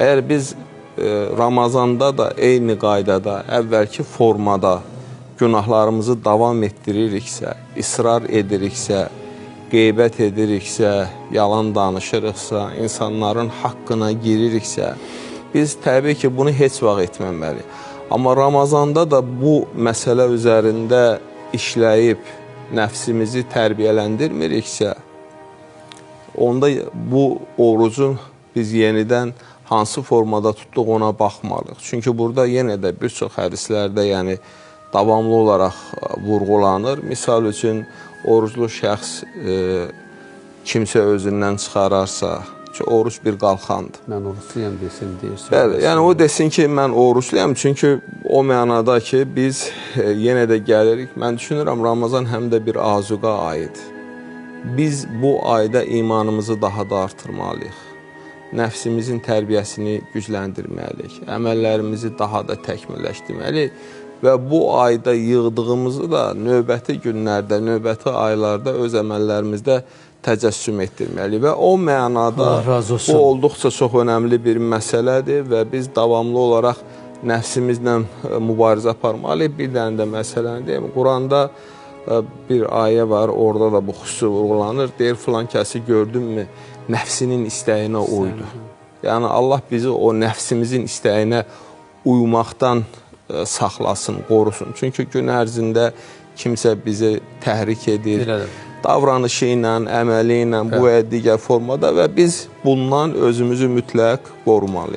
Əgər biz Ramazanda da eyni qaydada, əvvəlki formada günahlarımızı davam etdiririksə, israr ediriksə, qeybət ediriksə, yalan danışırıqsa, insanların haqqına giririksə, biz təbii ki, bunu heç vaxt etməməliyik. Amma Ramazanda da bu məsələ üzərində işləyib nəfsimizi tərbiyələndirmiriksə, onda bu orucun biz yenidən hansı formada tutduq ona baxmalıyıq. Çünki burada yenə də bir çox hədislərdə davamlı olaraq vurğulanır. Misal üçün, oruclu şəxs kimsə özündən çıxararsa, ki, oruç bir qalxandır. Mən oruçluyam desin, deyirsin. Bəli, yəni o desin ki, mən oruçluyam. Çünki o mənada ki, biz yenə də gəlirik. Mən düşünürəm, Ramazan həm də bir azuqa ayıdır. Biz bu ayda imanımızı daha da artırmalıyıq. Nəfsimizin tərbiyəsini gücləndirməliyik. Əməllərimizi daha da təkmilləşdirməliyik. Və bu ayda yığdığımızı da növbəti günlərdə, növbəti aylarda öz əməllərimizdə təcəssüm etdirməliyik. Və o mənada bu olduqca çox önəmli bir məsələdir və biz davamlı olaraq nəfsimizlə mübarizə aparmalıyıq. Bir dənə də məsələni deyim, Quranda bir ayə var, orada da bu xüsusi vurğulanır. Deyir, filan kəsi gördünmü, nəfsinin istəyinə uydu. Yəni, Allah bizi o nəfsimizin istəyinə uymaqdan saxlasın, qorusun. Çünki gün ərzində kimsə bizi təhrik edir, davranışı ilə, əməli ilə, bu və digər formada və biz bundan özümüzü mütləq qorumalıyıq.